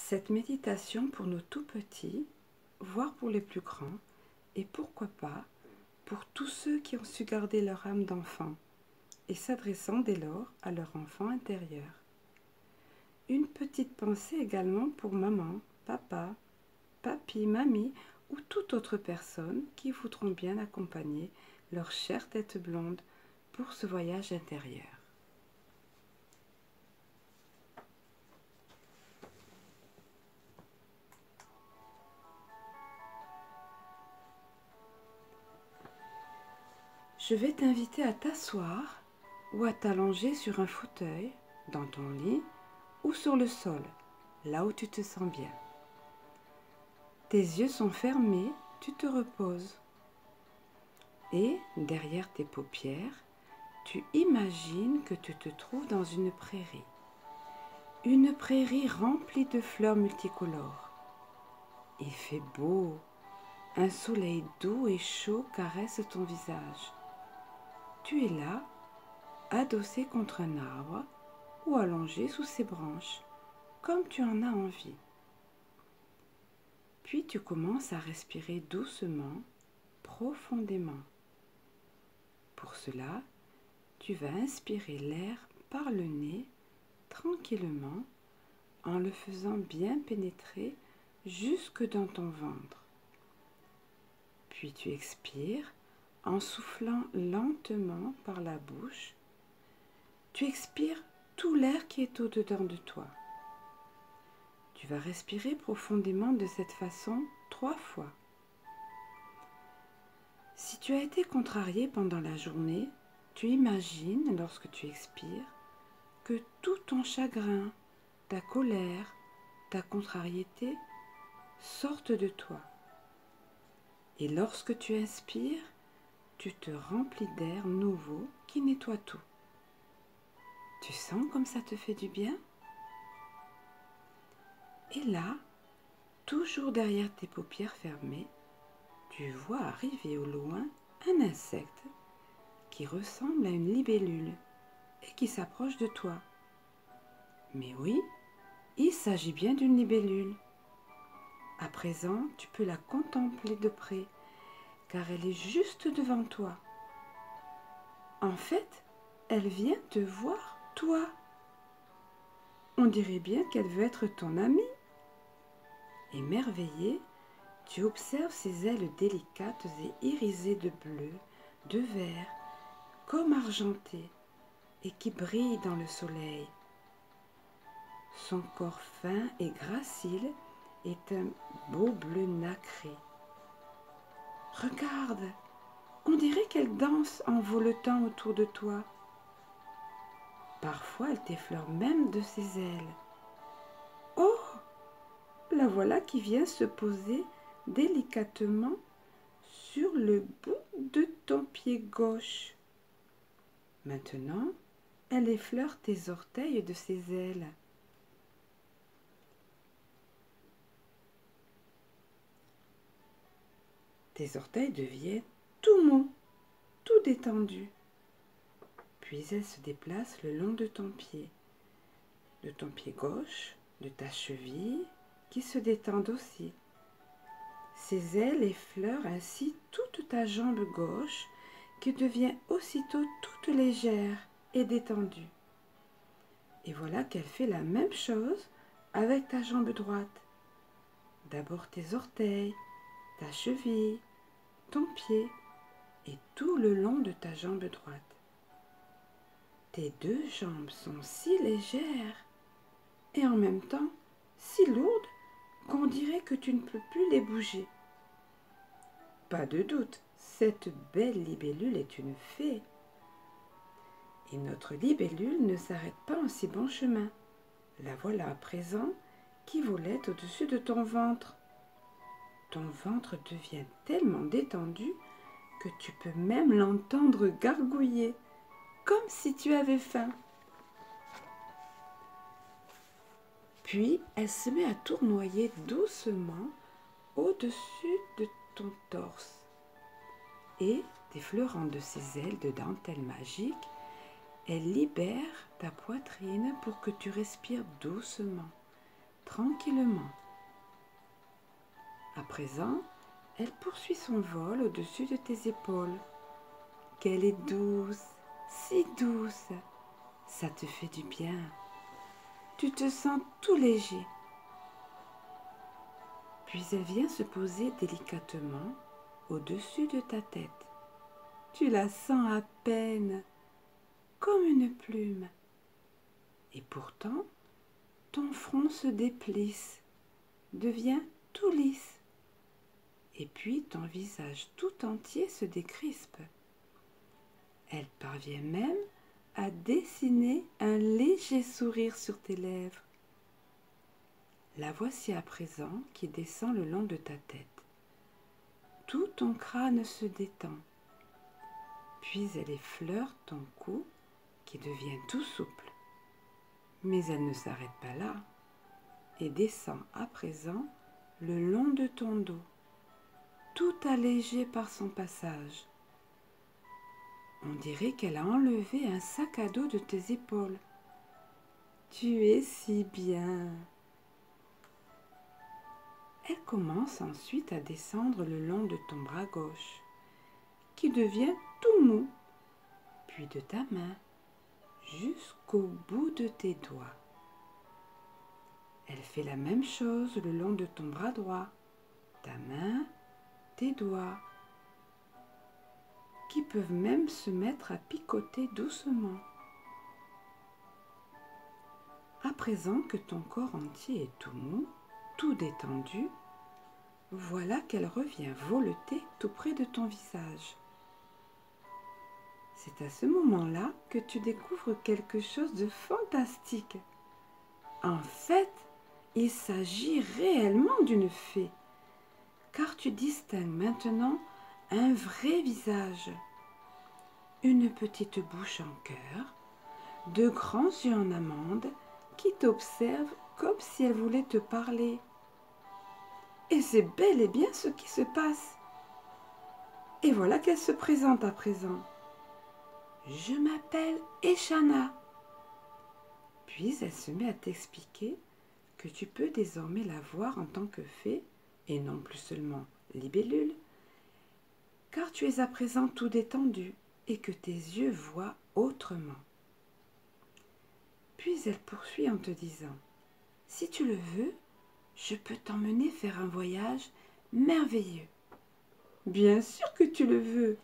Cette méditation pour nos tout petits, voire pour les plus grands, et pourquoi pas pour tous ceux qui ont su garder leur âme d'enfant, et s'adressant dès lors à leur enfant intérieur. Une petite pensée également pour maman, papa, papy, mamie ou toute autre personne qui voudront bien accompagner leur chère tête blonde pour ce voyage intérieur. Je vais t'inviter à t'asseoir ou à t'allonger sur un fauteuil, dans ton lit ou sur le sol, là où tu te sens bien. Tes yeux sont fermés, tu te reposes. Et derrière tes paupières, tu imagines que tu te trouves dans une prairie. Une prairie remplie de fleurs multicolores. Il fait beau, un soleil doux et chaud caresse ton visage. Tu es là, adossé contre un arbre ou allongé sous ses branches, comme tu en as envie. Puis tu commences à respirer doucement, profondément. Pour cela, tu vas inspirer l'air par le nez, tranquillement, en le faisant bien pénétrer jusque dans ton ventre. Puis tu expires en soufflant lentement par la bouche. Tu expires tout l'air qui est au-dedans de toi. Tu vas respirer profondément de cette façon 3 fois. Si tu as été contrarié pendant la journée, tu imagines, lorsque tu expires, que tout ton chagrin, ta colère, ta contrariété sortent de toi. Et lorsque tu inspires, tu te remplis d'air nouveau qui nettoie tout. Tu sens comme ça te fait du bien? Et là, toujours derrière tes paupières fermées, tu vois arriver au loin un insecte qui ressemble à une libellule et qui s'approche de toi. Mais oui, il s'agit bien d'une libellule. À présent, tu peux la contempler de près, car elle est juste devant toi. En fait, elle vient te voir, toi. On dirait bien qu'elle veut être ton amie. Émerveillé, tu observes ses ailes délicates et irisées de bleu, de vert, comme argentées, et qui brillent dans le soleil. Son corps fin et gracile est un beau bleu nacré. Regarde, on dirait qu'elle danse en voletant autour de toi. Parfois, elle t'effleure même de ses ailes. Oh, la voilà qui vient se poser délicatement sur le bout de ton pied gauche. Maintenant, elle effleure tes orteils de ses ailes. Tes orteils deviennent tout mous, tout détendus. Puis elle se déplace le long de ton pied gauche, de ta cheville, qui se détendent aussi. Ses ailes effleurent ainsi toute ta jambe gauche, qui devient aussitôt toute légère et détendue. Et voilà qu'elle fait la même chose avec ta jambe droite. D'abord tes orteils, ta cheville, ton pied et tout le long de ta jambe droite. Tes 2 jambes sont si légères et en même temps si lourdes qu'on dirait que tu ne peux plus les bouger. Pas de doute, cette belle libellule est une fée. Et notre libellule ne s'arrête pas en si bon chemin. La voilà à présent qui volette au-dessus de ton ventre. Ton ventre devient tellement détendu que tu peux même l'entendre gargouiller, comme si tu avais faim. Puis elle se met à tournoyer doucement au-dessus de ton torse. Et, défleurant de ses ailes de dentelle magique, elle libère ta poitrine pour que tu respires doucement, tranquillement. À présent, elle poursuit son vol au-dessus de tes épaules. Qu'elle est douce, si douce, ça te fait du bien. Tu te sens tout léger. Puis elle vient se poser délicatement au-dessus de ta tête. Tu la sens à peine, comme une plume. Et pourtant, ton front se déplisse, devient tout lisse. Et puis ton visage tout entier se décrispe. Elle parvient même à dessiner un léger sourire sur tes lèvres. La voici à présent qui descend le long de ta tête. Tout ton crâne se détend. Puis elle effleure ton cou qui devient tout souple. Mais elle ne s'arrête pas là et descend à présent le long de ton dos, tout allégé par son passage. On dirait qu'elle a enlevé un sac à dos de tes épaules. Tu es si bien. Elle commence ensuite à descendre le long de ton bras gauche, qui devient tout mou, puis de ta main, jusqu'au bout de tes doigts. Elle fait la même chose le long de ton bras droit, ta main, tes doigts, qui peuvent même se mettre à picoter doucement. À présent que ton corps entier est tout mou, tout détendu, voilà qu'elle revient voleter tout près de ton visage. C'est à ce moment-là que tu découvres quelque chose de fantastique. En fait, il s'agit réellement d'une fée, car tu distingues maintenant un vrai visage, une petite bouche en cœur, de grands yeux en amande qui t'observent comme si elle voulait te parler. Et c'est bel et bien ce qui se passe. Et voilà qu'elle se présente à présent. Je m'appelle Eshana. Puis elle se met à t'expliquer que tu peux désormais la voir en tant que fée et non plus seulement libellule, car tu es à présent tout détendu et que tes yeux voient autrement. Puis elle poursuit en te disant « Si tu le veux, je peux t'emmener faire un voyage merveilleux. » Bien sûr que tu le veux.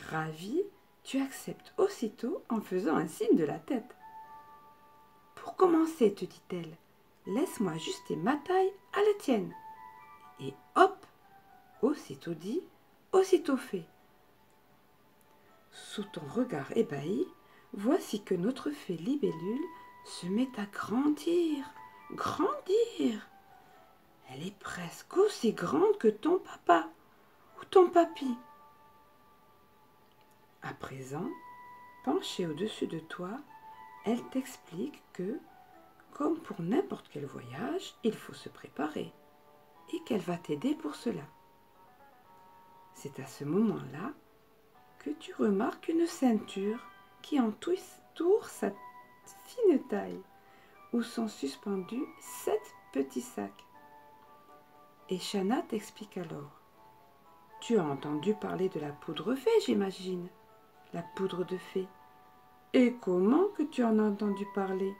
Ravie, tu acceptes aussitôt en faisant un signe de la tête. Pour commencer, te dit-elle, laisse-moi ajuster ma taille à la tienne. Et hop, aussitôt dit, aussitôt fait. Sous ton regard ébahi, voici que notre fée libellule se met à grandir, grandir. Elle est presque aussi grande que ton papa ou ton papy. À présent, penchée au-dessus de toi, elle t'explique que, comme pour n'importe quel voyage, il faut se préparer et qu'elle va t'aider pour cela. C'est à ce moment-là que tu remarques une ceinture qui entoure sa fine taille, où sont suspendus 7 petits sacs. Et Shana t'explique alors. Tu as entendu parler de la poudre fée, j'imagine, la poudre de fée. Et comment que tu en as entendu parler?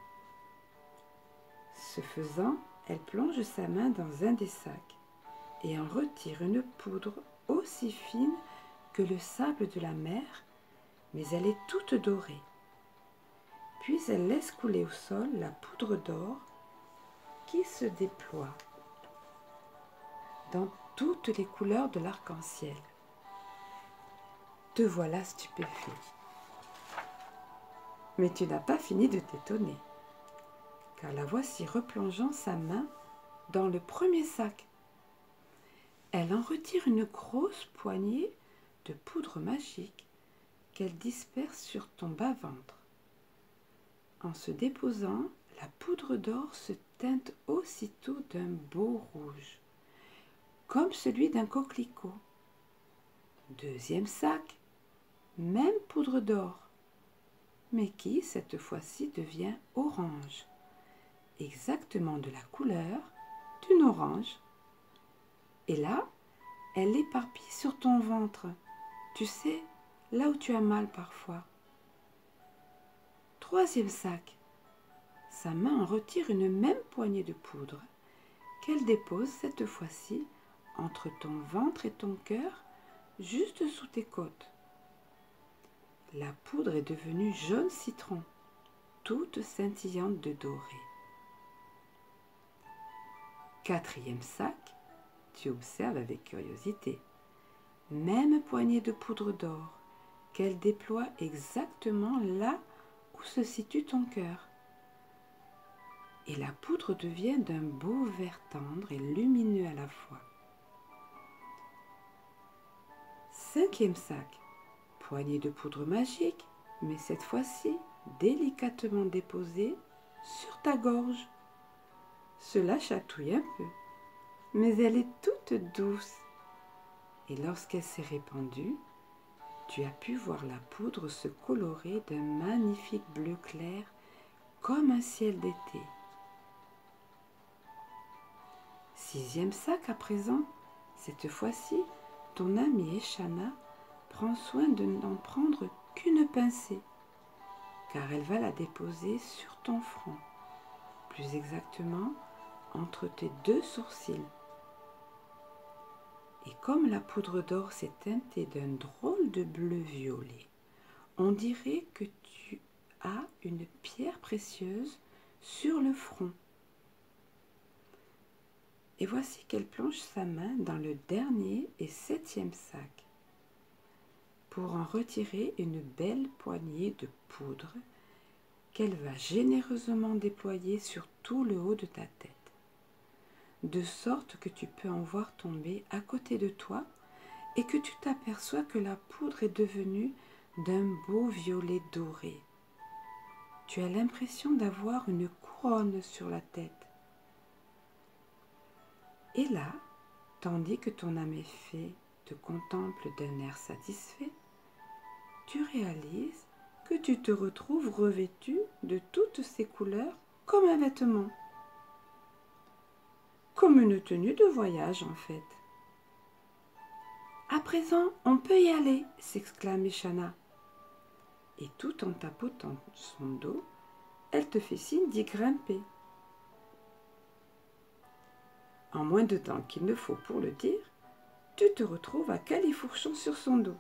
Ce faisant, elle plonge sa main dans un des sacs et en retire une poudre aussi fine que le sable de la mer, mais elle est toute dorée. Puis elle laisse couler au sol la poudre d'or qui se déploie dans toutes les couleurs de l'arc-en-ciel. Te voilà stupéfait. Mais tu n'as pas fini de t'étonner, car la voici replongeant sa main dans le premier sac. Elle en retire une grosse poignée de poudre magique qu'elle disperse sur ton bas-ventre. En se déposant, la poudre d'or se teinte aussitôt d'un beau rouge, comme celui d'un coquelicot. Deuxième sac, même poudre d'or, mais qui, cette fois-ci, devient orange. exactement de la couleur d'une orange. Et là, elle l'éparpille sur ton ventre. Tu sais, là où tu as mal parfois. Troisième sac. Sa main en retire une même poignée de poudre qu'elle dépose cette fois-ci entre ton ventre et ton cœur, juste sous tes côtes. La poudre est devenue jaune citron, toute scintillante de doré. Quatrième sac, tu observes avec curiosité. Même poignée de poudre d'or qu'elle déploie exactement là où se situe ton cœur. Et la poudre devient d'un beau vert tendre et lumineux à la fois. Cinquième sac, poignée de poudre magique, mais cette fois-ci délicatement déposée sur ta gorge. Cela chatouille un peu, mais elle est toute douce. Et lorsqu'elle s'est répandue, tu as pu voir la poudre se colorer d'un magnifique bleu clair comme un ciel d'été. Sixième sac à présent, cette fois-ci, ton amie Eshana prend soin de n'en prendre qu'une pincée, car elle va la déposer sur ton front, plus exactement entre tes deux sourcils. Et comme la poudre d'or s'est teintée d'un drôle de bleu violet, on dirait que tu as une pierre précieuse sur le front. Et voici qu'elle plonge sa main dans le dernier et septième sac pour en retirer une belle poignée de poudre qu'elle va généreusement déployer sur tout le haut de ta tête, de sorte que tu peux en voir tomber à côté de toi et que tu t'aperçois que la poudre est devenue d'un beau violet doré. Tu as l'impression d'avoir une couronne sur la tête. Et là, tandis que ton âme fée te contemple d'un air satisfait, tu réalises que tu te retrouves revêtu de toutes ces couleurs comme un vêtement. Comme une tenue de voyage en fait. À présent, on peut y aller, s'exclame Eshana. Et tout en tapotant son dos, elle te fait signe d'y grimper. En moins de temps qu'il ne faut pour le dire, tu te retrouves à califourchon sur son dos,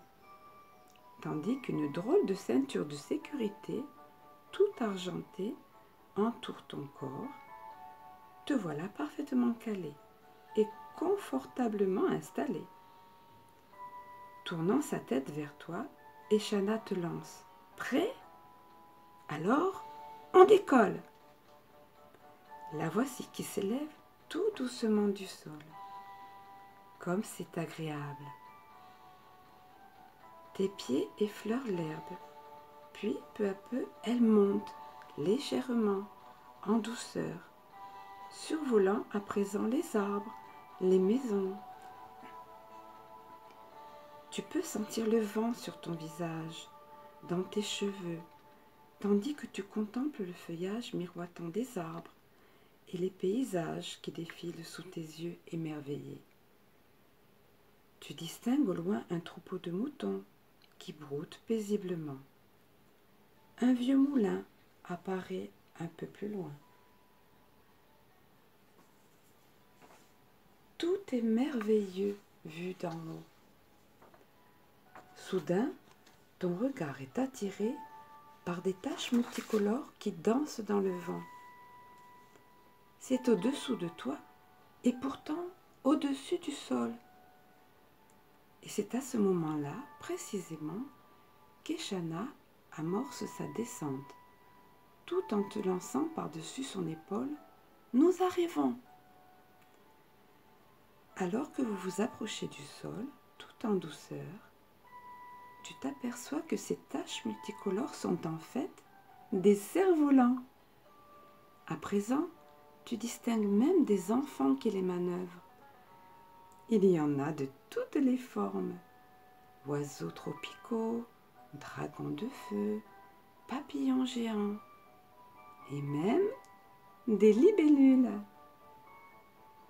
tandis qu'une drôle de ceinture de sécurité, tout argentée, entoure ton corps. Te voilà parfaitement calé et confortablement installé. Tournant sa tête vers toi, Eshana te lance. Prêt? Alors, on décolle. La voici qui s'élève tout doucement du sol. Comme c'est agréable. Tes pieds effleurent l'herbe, puis peu à peu elle monte légèrement, en douceur, survolant à présent les arbres, les maisons. Tu peux sentir le vent sur ton visage, dans tes cheveux, tandis que tu contemples le feuillage miroitant des arbres et les paysages qui défilent sous tes yeux émerveillés. Tu distingues au loin un troupeau de moutons qui broutent paisiblement. Un vieux moulin apparaît un peu plus loin. Tout est merveilleux vu d'en haut. Soudain, ton regard est attiré par des taches multicolores qui dansent dans le vent. C'est au-dessous de toi et pourtant au-dessus du sol. Et c'est à ce moment-là, précisément, qu'Eshana amorce sa descente, tout en te lançant par-dessus son épaule. Nous arrivons. Alors que vous vous approchez du sol, tout en douceur, tu t'aperçois que ces taches multicolores sont en fait des cerfs-volants. À présent, tu distingues même des enfants qui les manœuvrent. Il y en a de toutes les formes. Oiseaux tropicaux, dragons de feu, papillons géants et même des libellules.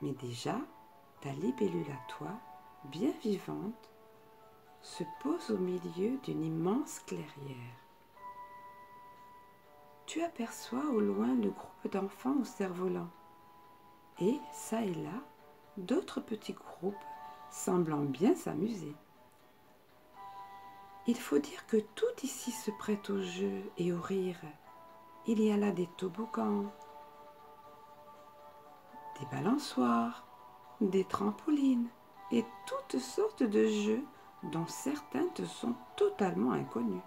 Mais déjà, ta libellule à toi, bien vivante, se pose au milieu d'une immense clairière. Tu aperçois au loin le groupe d'enfants au cerf-volant et, çà et là, d'autres petits groupes semblant bien s'amuser. Il faut dire que tout ici se prête au jeu et au rire. Il y a là des toboggans, des balançoires, des trampolines et toutes sortes de jeux dont certains te sont totalement inconnus.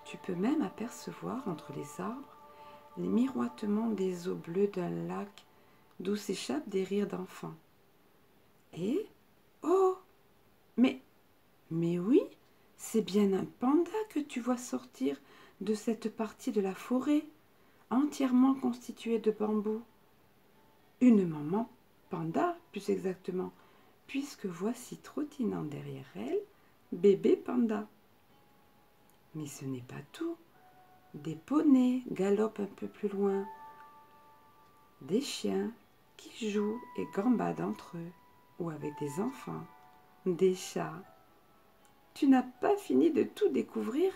Tu peux même apercevoir entre les arbres les miroitements des eaux bleues d'un lac d'où s'échappent des rires d'enfants. Et, oh, mais oui, c'est bien un panda que tu vois sortir de cette partie de la forêt, entièrement constituée de bambous. Une maman panda, plus exactement, puisque voici trottinant derrière elle, bébé panda. Mais ce n'est pas tout. Des poneys galopent un peu plus loin. Des chiens qui jouent et gambadent entre eux, ou avec des enfants. Des chats. Tu n'as pas fini de tout découvrir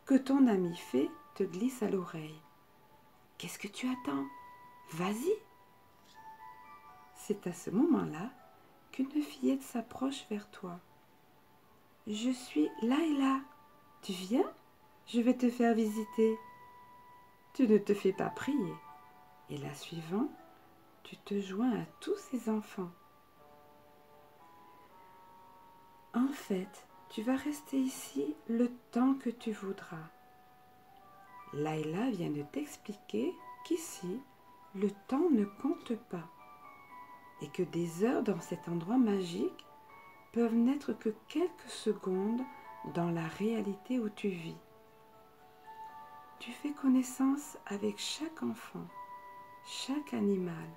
que ton ami fée te glisse à l'oreille. Qu'est-ce que tu attends? Vas-y! C'est à ce moment-là qu'une fillette s'approche vers toi. Je suis Laila. Tu viens? Je vais te faire visiter. Tu ne te fais pas prier. Et la suivante, tu te joins à tous ces enfants. En fait, tu vas rester ici le temps que tu voudras. Laila vient de t'expliquer qu'ici, le temps ne compte pas et que des heures dans cet endroit magique peuvent n'être que quelques secondes dans la réalité où tu vis. Tu fais connaissance avec chaque enfant, chaque animal.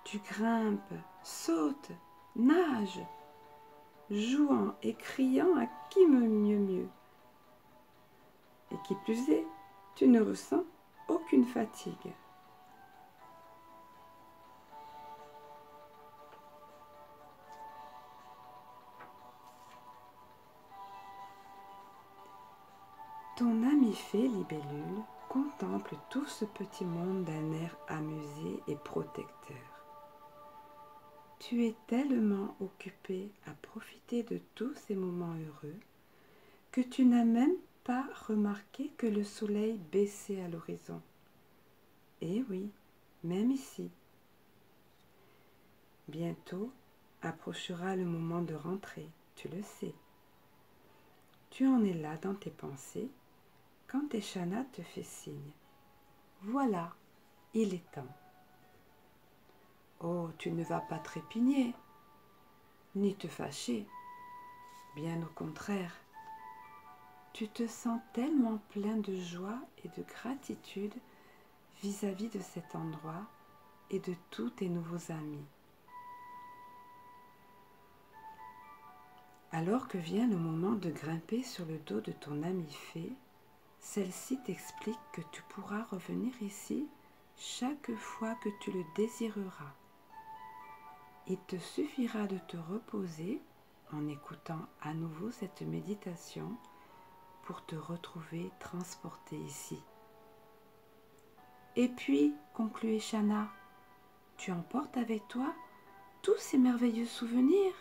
Tu grimpes, sautes, nages, jouant et criant à qui mieux. Et qui plus est, tu ne ressens aucune fatigue. Ton ami fée libellule contemple tout ce petit monde d'un air amusé et protecteur. Tu es tellement occupé à profiter de tous ces moments heureux que tu n'as même pas remarqué que le soleil baissait à l'horizon. Eh oui, même ici. Bientôt approchera le moment de rentrer, tu le sais. Tu en es là dans tes pensées quand Eshana te fait signe. Voilà, il est temps. Oh, tu ne vas pas trépigner, ni te fâcher. Bien au contraire, tu te sens tellement plein de joie et de gratitude vis-à-vis de cet endroit et de tous tes nouveaux amis. Alors que vient le moment de grimper sur le dos de ton amie fée, celle-ci t'explique que tu pourras revenir ici chaque fois que tu le désireras. Il te suffira de te reposer en écoutant à nouveau cette méditation pour te retrouver transporté ici. Et puis, conclut Eshana, tu emportes avec toi tous ces merveilleux souvenirs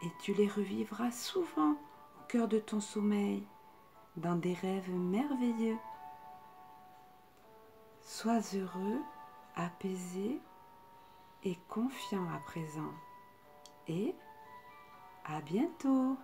et tu les revivras souvent au cœur de ton sommeil, dans des rêves merveilleux. Sois heureux, apaisé et confiant à présent. Et à bientôt!